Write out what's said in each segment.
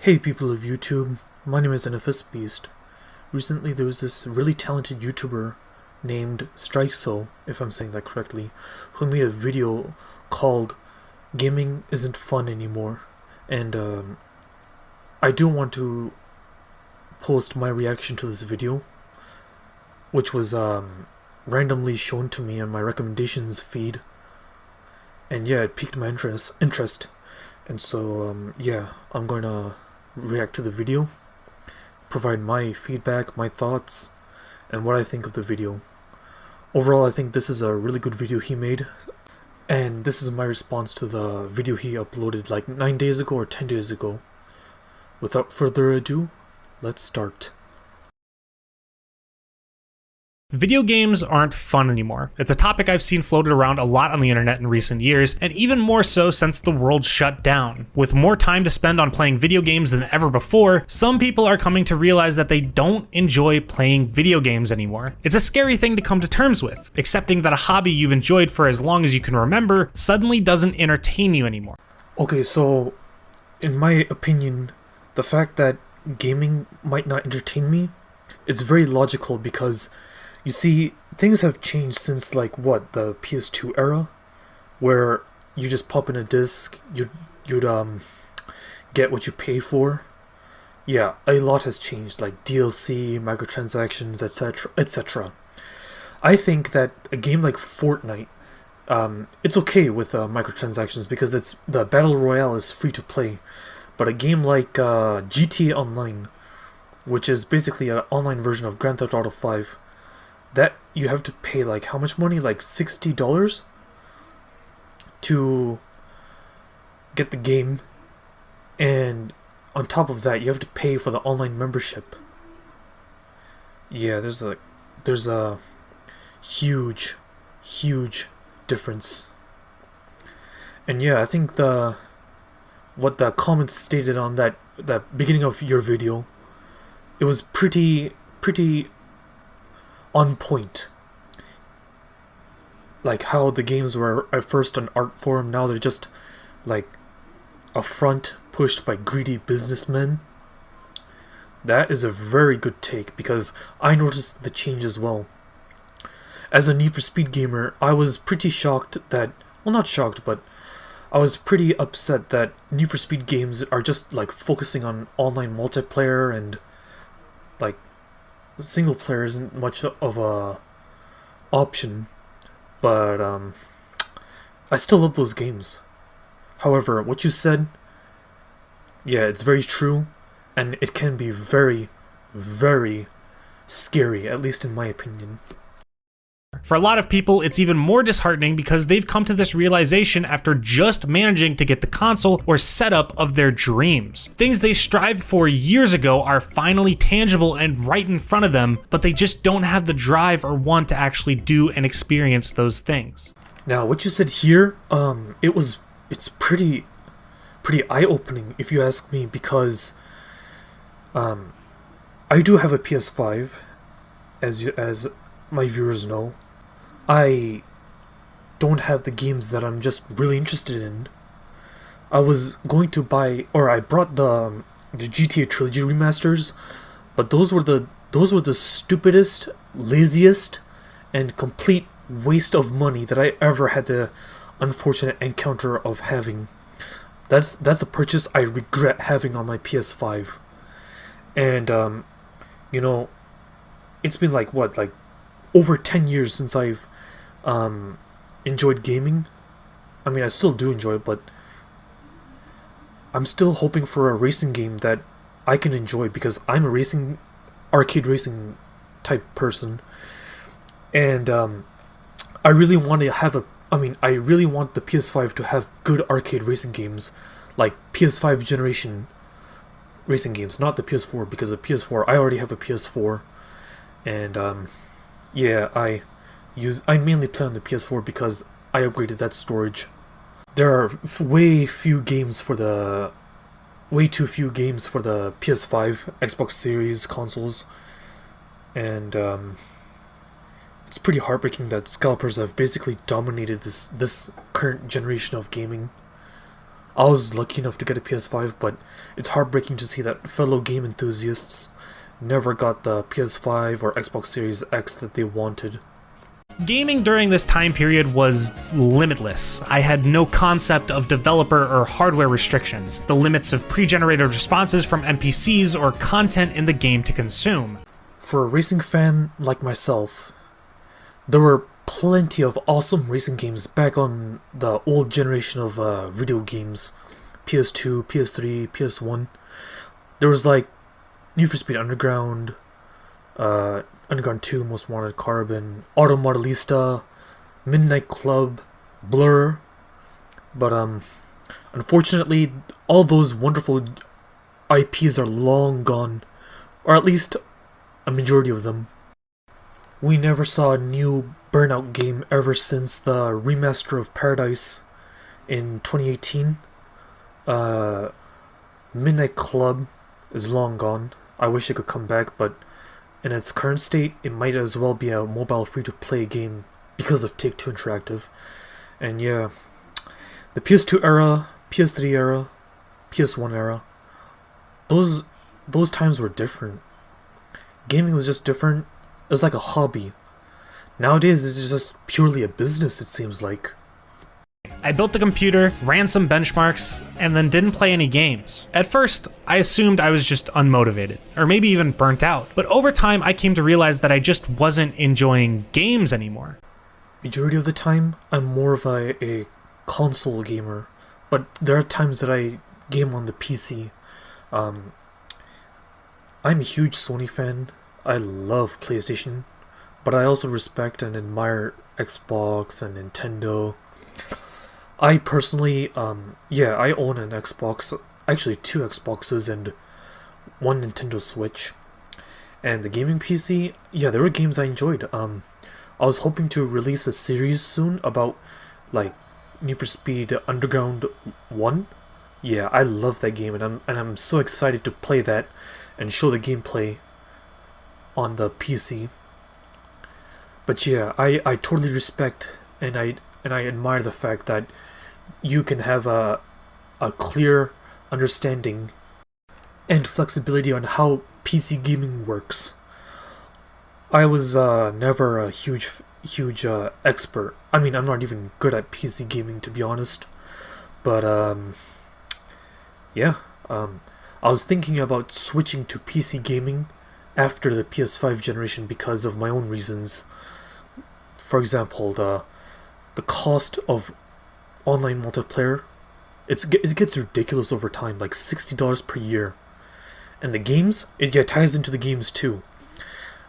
Hey people of YouTube, my name is Beast. Recently there was this really talented YouTuber named Stryxo, if I'm saying that correctly, who made a video called Gaming Isn't Fun Anymore. And I do want to post my reaction to this video, which was randomly shown to me on my recommendations feed. And yeah, it piqued my interest. And so yeah, I'm going to react to the video, provide my feedback, my thoughts, and what I think of the video. Overall, I think this is a really good video he made, and this is my response to the video he uploaded like 9 days ago or 10 days ago. Without further ado, let's start. Video games aren't fun anymore. It's a topic I've seen floated around a lot on the internet in recent years, and even more so since the world shut down. With more time to spend on playing video games than ever before, some people are coming to realize that they don't enjoy playing video games anymore. It's a scary thing to come to terms with, accepting that a hobby you've enjoyed for as long as you can remember suddenly doesn't entertain you anymore. Okay, so in my opinion, the fact that gaming might not entertain me, it's very logical because you see, things have changed since like what, the PS2 era, where you just pop in a disc, you'd get what you pay for. Yeah, a lot has changed, like DLC, microtransactions, etc., etc. I think that a game like Fortnite, it's okay with microtransactions because it's the battle royale is free to play, but a game like GTA Online, which is basically an online version of Grand Theft Auto 5. That you have to pay like how much money? Like $60 to get the game, and on top of that you have to pay for the online membership. Yeah, there's a huge difference. And yeah, I think what the comments stated on that beginning of your video, it was pretty on point. Like how the games were at first an art form, now they're just like a front pushed by greedy businessmen. That is a very good take because I noticed the change as well. As a Need for Speed gamer, I was pretty shocked that, well, not shocked, but I was pretty upset that Need for Speed games are just like focusing on online multiplayer, and like single player isn't much of a option. But I still love those games. However, what you said, yeah, it's very true, and it can be very scary, at least in my opinion. For a lot of people, it's even more disheartening because they've come to this realization after just managing to get the console or setup of their dreams. Things they strived for years ago are finally tangible and right in front of them, but they just don't have the drive or want to actually do and experience those things. Now, what you said here, it's pretty eye-opening if you ask me, because I do have a PS5, as my viewers know. I don't have the games that I'm just really interested in. I was going to buy, or I brought the GTA Trilogy remasters, but those were the stupidest, laziest, and complete waste of money that I ever had the unfortunate encounter of having. That's a purchase I regret having on my PS5. And you know, it's been like what, like over 10 years since I've enjoyed gaming. I mean, I still do enjoy it, but I'm still hoping for a racing game that I can enjoy, because I'm a arcade racing type person, and I really want to have I really want the PS5 to have good arcade racing games, like PS5 generation racing games, not the PS4, because the PS4, I already have a PS4, and yeah, I mainly play on the PS4 because I upgraded that storage. There are way too few games for the PS5, Xbox Series consoles, and it's pretty heartbreaking that scalpers have basically dominated this current generation of gaming. I was lucky enough to get a PS5, but it's heartbreaking to see that fellow game enthusiasts never got the PS5 or Xbox Series X that they wanted. Gaming during this time period was limitless. I had no concept of developer or hardware restrictions, the limits of pre-generated responses from NPCs, or content in the game to consume. For a racing fan like myself, there were plenty of awesome racing games back on the old generation of video games. PS2, PS3, PS1. There was like Need for Speed Underground, Underground 2, Most Wanted, Carbon, Auto Modelista, Midnight Club, Blur. But unfortunately, all those wonderful IPs are long gone, or at least a majority of them. We never saw a new Burnout game ever since the remaster of Paradise in 2018. Midnight Club is long gone. I wish it could come back, but in its current state, it might as well be a mobile free-to-play game because of Take-Two Interactive. And yeah, the PS2 era, PS3 era, PS1 era, those times were different. Gaming was just different. It was like a hobby. Nowadays, it's just purely a business, it seems like. I built the computer, ran some benchmarks, and then didn't play any games. At first, I assumed I was just unmotivated, or maybe even burnt out. But over time, I came to realize that I just wasn't enjoying games anymore. Majority of the time, I'm more of a console gamer, but there are times that I game on the PC. I'm a huge Sony fan. I love PlayStation, but I also respect and admire Xbox and Nintendo. I personally, I own an Xbox, actually 2 Xboxes and 1 Nintendo Switch. And the gaming PC, yeah, there were games I enjoyed. I was hoping to release a series soon about, like, Need for Speed Underground 1. Yeah, I love that game, and I'm so excited to play that and show the gameplay on the PC. But yeah, I totally respect and I admire the fact that you can have a clear understanding and flexibility on how PC gaming works. I was never a huge expert. I mean, I'm not even good at PC gaming, to be honest. But I was thinking about switching to PC gaming after the PS5 generation because of my own reasons. For example, the cost of online multiplayer, it gets ridiculous over time, like $60 per year. And the games, it ties into the games too.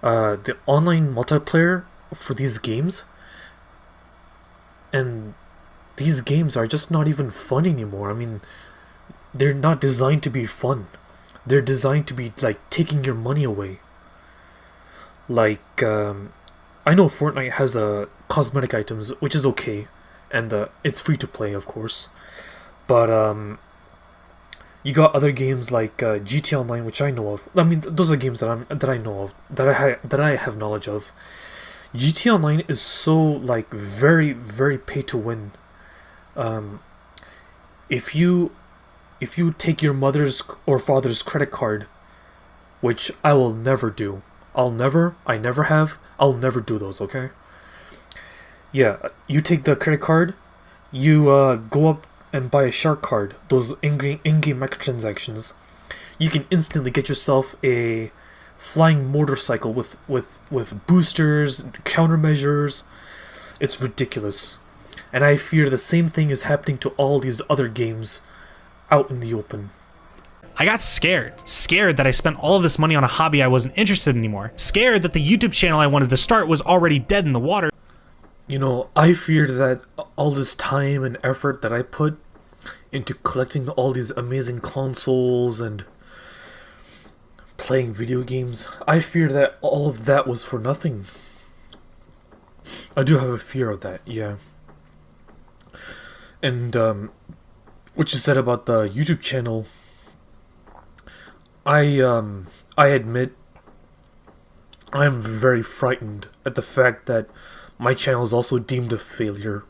The online multiplayer for these games, and these games are just not even fun anymore. I mean, they're not designed to be fun. They're designed to be like taking your money away. Like, I know Fortnite has cosmetic items, which is okay, and it's free to play, of course. But you got other games like GTA Online, which I know of. I mean, those are games that I know of, that I have knowledge of. GTA Online is so like very, very pay to win. If you take your mother's or father's credit card, which I will never do. I never have, I'll never do those, okay? Yeah, you take the credit card, you go up and buy a shark card, those in-game microtransactions. You can instantly get yourself a flying motorcycle with boosters, countermeasures. It's ridiculous. And I fear the same thing is happening to all these other games out in the open. I got scared that I spent all of this money on a hobby I wasn't interested in anymore. Scared that the YouTube channel I wanted to start was already dead in the water. You know, I feared that all this time and effort that I put into collecting all these amazing consoles and playing video games, I feared that all of that was for nothing. I do have a fear of that, yeah. And what you said about the YouTube channel, I admit I am very frightened at the fact that my channel is also deemed a failure.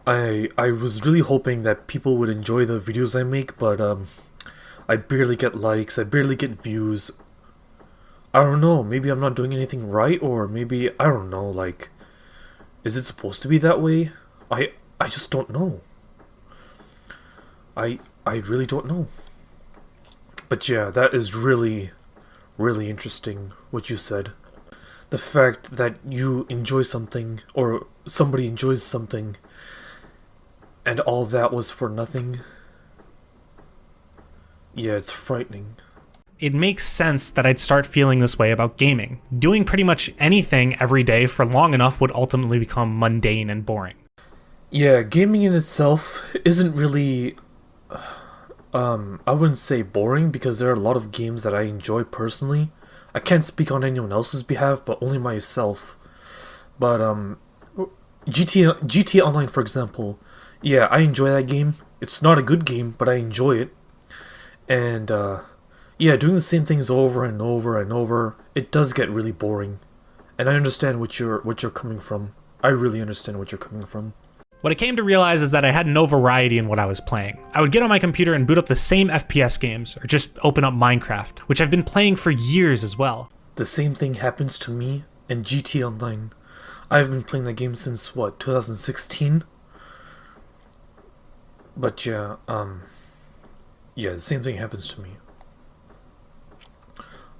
I was really hoping that people would enjoy the videos I make, but I barely get likes, I barely get views. I don't know, maybe I'm not doing anything right, or maybe, I don't know, like, is it supposed to be that way? I just don't know. I really don't know. But yeah, that is really, really interesting what you said. The fact that you enjoy something, or somebody enjoys something, and all that was for nothing. Yeah, it's frightening. It makes sense that I'd start feeling this way about gaming. Doing pretty much anything every day for long enough would ultimately become mundane and boring. Yeah, gaming in itself isn't really, I wouldn't say boring, because there are a lot of games that I enjoy personally. I can't speak on anyone else's behalf, but only myself. But, GTA Online, for example, yeah, I enjoy that game. It's not a good game, but I enjoy it. And, yeah, doing the same things over and over and over, it does get really boring. And I understand what you're coming from. I really understand what you're coming from. What I came to realize is that I had no variety in what I was playing. I would get on my computer and boot up the same FPS games, or just open up Minecraft, which I've been playing for years as well. The same thing happens to me and GTA Online. I've been playing that game since, what, 2016? But yeah, yeah, the same thing happens to me.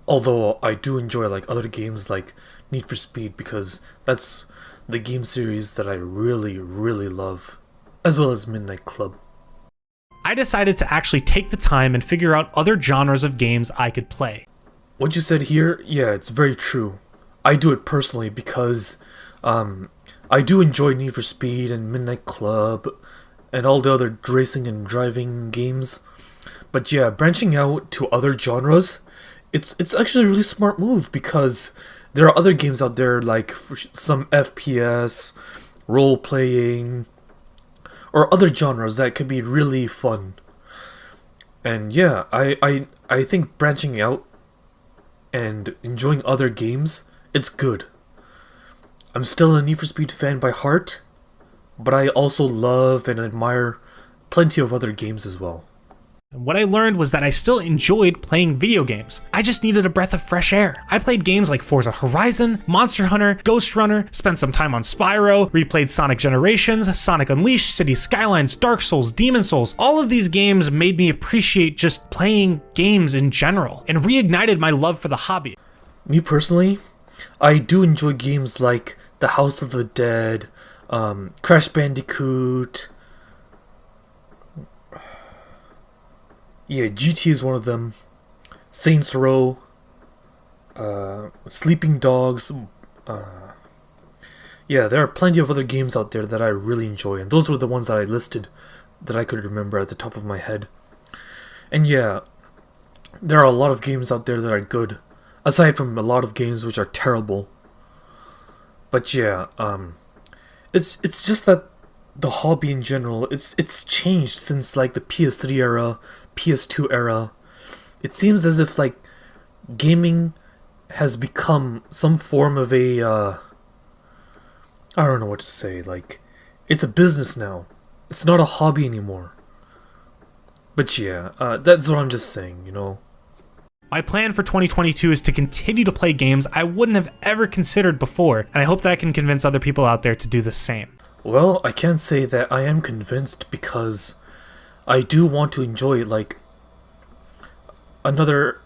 Although I do enjoy like other games like Need for Speed, because that's the game series that I really, really love, as well as Midnight Club. I decided to actually take the time and figure out other genres of games I could play. What you said here, yeah, it's very true. I do it personally because I do enjoy Need for Speed and Midnight Club and all the other racing and driving games. But yeah, branching out to other genres, it's actually a really smart move, because there are other games out there like some FPS, role-playing, or other genres that could be really fun. And yeah, I think branching out and enjoying other games, it's good. I'm still a Need for Speed fan by heart, but I also love and admire plenty of other games as well. And what I learned was that I still enjoyed playing video games. I just needed a breath of fresh air. I played games like Forza Horizon, Monster Hunter, Ghost Runner, spent some time on Spyro, replayed Sonic Generations, Sonic Unleashed, Cities Skylines, Dark Souls, Demon Souls. All of these games made me appreciate just playing games in general, and reignited my love for the hobby. Me personally, I do enjoy games like The House of the Dead, Crash Bandicoot. Yeah, GT is one of them. Saints Row, Sleeping Dogs. Yeah, there are plenty of other games out there that I really enjoy, and those were the ones that I listed that I could remember at the top of my head. And yeah, there are a lot of games out there that are good, aside from a lot of games which are terrible. But yeah, it's just that the hobby in general, it's changed since like the PS3 era, PS2 era. It seems as if like gaming has become some form of a I don't know what to say, like it's a business now. It's not a hobby anymore. But yeah, that's what I'm just saying, you know. My plan for 2022 is to continue to play games I wouldn't have ever considered before, and I hope that I can convince other people out there to do the same. Well, I can't say that I am convinced, because I do want to enjoy like another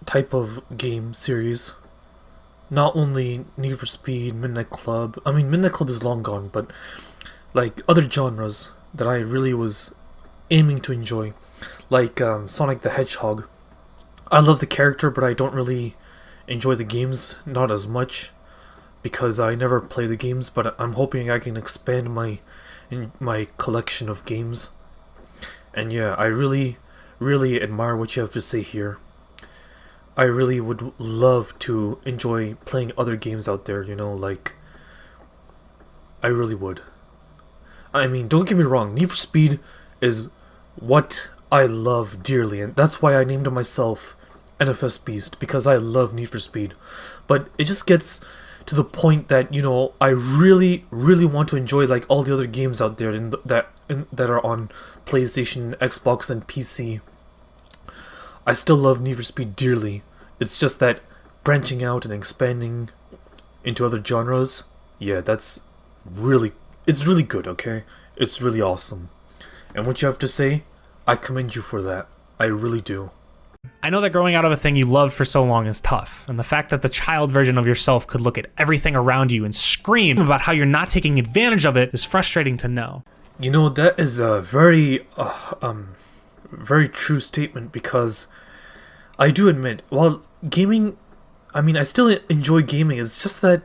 type of game series. Not only Need for Speed, Midnight Club. I mean, Midnight Club is long gone, but like other genres that I really was aiming to enjoy, like Sonic the Hedgehog. I love the character, but I don't really enjoy the games, not as much, because I never play the games. But I'm hoping I can expand my collection of games. And yeah, I really, really admire what you have to say here. I really would love to enjoy playing other games out there, you know, like, I really would. I mean, don't get me wrong, Need for Speed is what I love dearly, and that's why I named myself NFS Beast, because I love Need for Speed. But it just gets to the point that, you know, I really, really want to enjoy like all the other games out there that are on PlayStation, Xbox, and PC. I still love Need for Speed dearly. It's just that branching out and expanding into other genres, yeah, it's really good, okay? It's really awesome. And what you have to say, I commend you for that. I really do. I know that growing out of a thing you loved for so long is tough, and the fact that the child version of yourself could look at everything around you and scream about how you're not taking advantage of it is frustrating to know. You know, that is a very true statement, because I do admit, while gaming, I mean, I still enjoy gaming, it's just that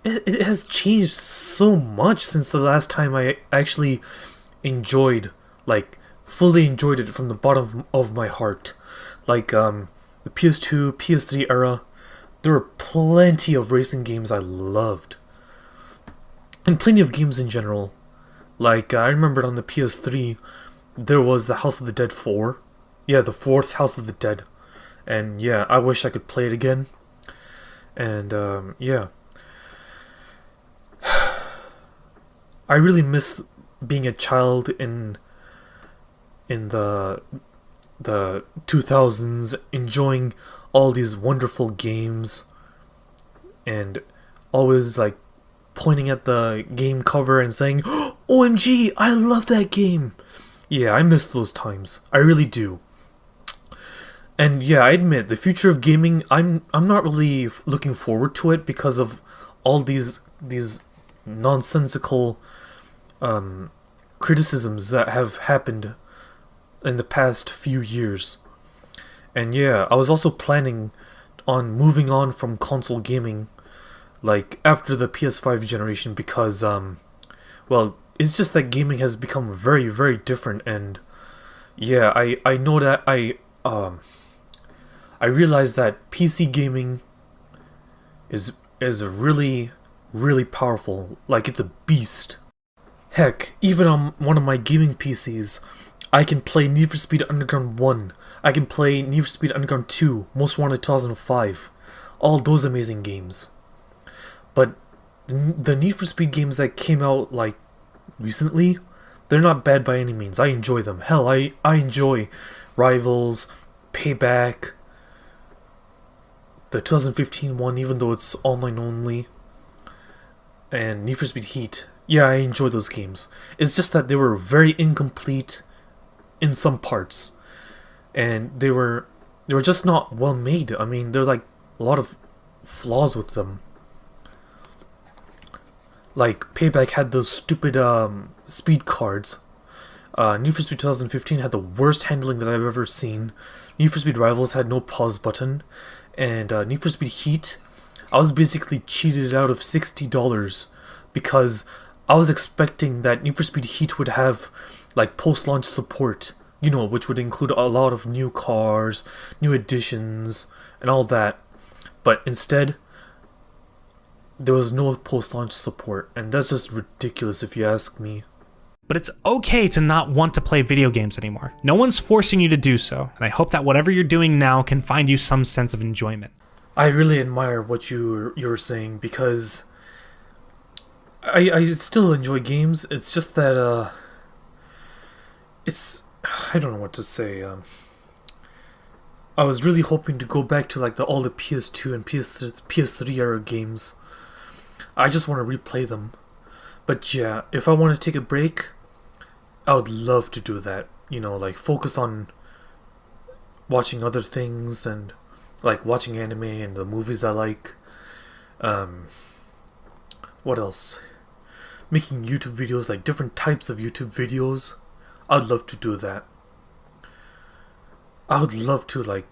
it has changed so much since the last time I actually enjoyed, like, fully enjoyed it from the bottom of my heart. Like, the PS2, PS3 era, there were plenty of racing games I loved. And plenty of games in general. Like, I remembered on the PS3, there was the House of the Dead 4. Yeah, the fourth House of the Dead. And yeah, I wish I could play it again. And, yeah. I really miss being a child in the 2000s, enjoying all these wonderful games, and always like pointing at the game cover and saying, "OMG, I love that game." Yeah, I miss those times. I really do. And yeah, I admit, the future of gaming, I'm not really looking forward to it because of all these nonsensical criticisms that have happened in the past few years. And yeah, I was also planning on moving on from console gaming, like after the PS5 generation, because well, it's just that gaming has become very, very different. And yeah, I know that I realize that PC gaming is really, really powerful. Like, it's a beast. Heck, even on one of my gaming PCs, I can play Need for Speed Underground 1. I can play Need for Speed Underground 2, Most Wanted 2005. All those amazing games. But the Need for Speed games that came out, like, recently, they're not bad by any means. I enjoy them. Hell, I enjoy Rivals, Payback, the 2015 one, even though it's online only, and Need for Speed Heat. Yeah, I enjoy those games. It's just that they were very incomplete in some parts, and they were just not well made. I mean, there's like a lot of flaws with them. Like, Payback had those stupid speed cards. Need for Speed 2015 had the worst handling that I've ever seen. Need for Speed Rivals had no pause button. And Need for Speed Heat, I was basically cheated out of $60 because I was expecting that Need for Speed Heat would have like post-launch support, you know, which would include a lot of new cars, new additions, and all that. But instead, there was no post-launch support, and that's just ridiculous if you ask me. But it's okay to not want to play video games anymore. No one's forcing you to do so, and I hope that whatever you're doing now can find you some sense of enjoyment. I really admire what you're saying, because I still enjoy games. It's just that I don't know what to say. I was really hoping to go back to like all the PS2 and PS3 era games. I just want to replay them. But yeah, if I want to take a break, I would love to do that. You know, like focus on watching other things and like watching anime and the movies I like. What else? Making YouTube videos, like different types of YouTube videos. I'd love to do that. I would love to like,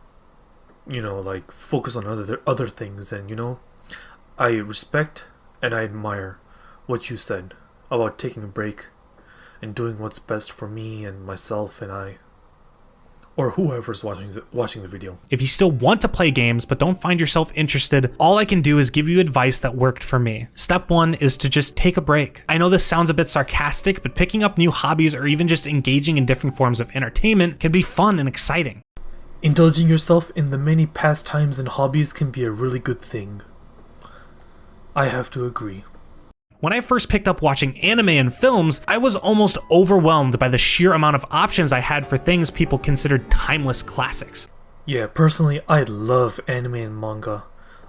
you know, like focus on other things, and you know, I respect and I admire what you said about taking a break and doing what's best for me and myself and I, or whoever's watching the video. If you still want to play games but don't find yourself interested, all I can do is give you advice that worked for me. Step 1 is to just take a break. I know this sounds a bit sarcastic, but picking up new hobbies or even just engaging in different forms of entertainment can be fun and exciting. Indulging yourself in the many pastimes and hobbies can be a really good thing. I have to agree. When I first picked up watching anime and films, I was almost overwhelmed by the sheer amount of options I had for things people considered timeless classics. Yeah, personally, I love anime and manga.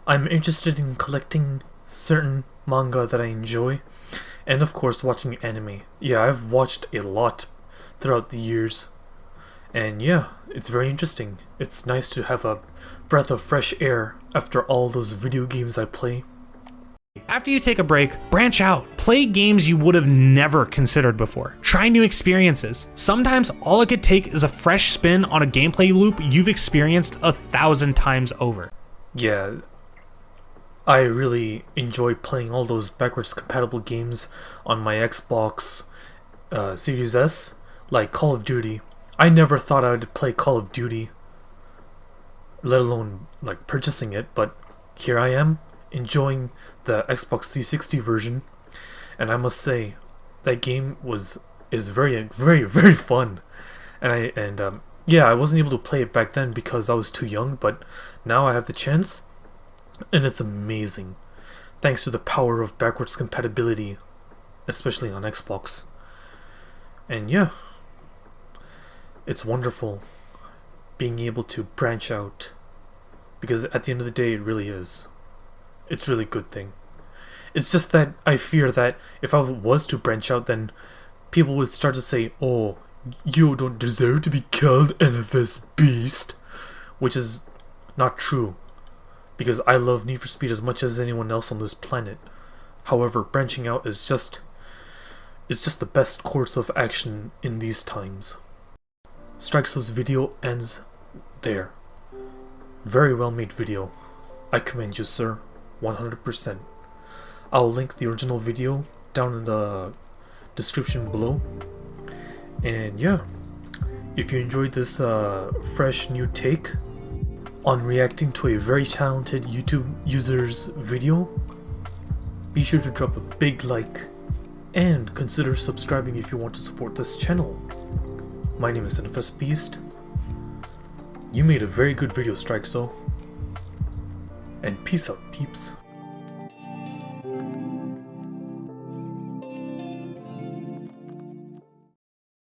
I'm interested in collecting certain manga that I enjoy, and of course watching anime. Yeah, I've watched a lot throughout the years, and yeah, it's very interesting. It's nice to have a breath of fresh air after all those video games I play. After you take a break, branch out. Play games you would have never considered before. Try new experiences. Sometimes all it could take is a fresh spin on a gameplay loop you've experienced 1,000 times over. Yeah, I really enjoy playing all those backwards compatible games on my Xbox Series S, like Call of Duty. I never thought I would play Call of Duty, let alone like purchasing it, but here I am, enjoying the Xbox 360 version, and I must say that game is very very fun. And yeah, I wasn't able to play it back then because I was too young, but now I have the chance, and it's amazing thanks to the power of backwards compatibility, especially on Xbox. And yeah, it's wonderful being able to branch out, because at the end of the day it really is. It's really good thing. It's just that I fear that if I was to branch out, then people would start to say, oh, you don't deserve to be called NFS Beast, which is not true, because I love Need for Speed as much as anyone else on this planet. However, branching out is just the best course of action in these times. Stryxo's video ends there. Very well made video. I commend you, sir. 100%. I'll link the original video down in the description below. And yeah, if you enjoyed this fresh new take on reacting to a very talented YouTube user's video, be sure to drop a big like and consider subscribing if you want to support this channel. My name is NFS Beast. You made a very good video, Stryxo. And peace out, peeps.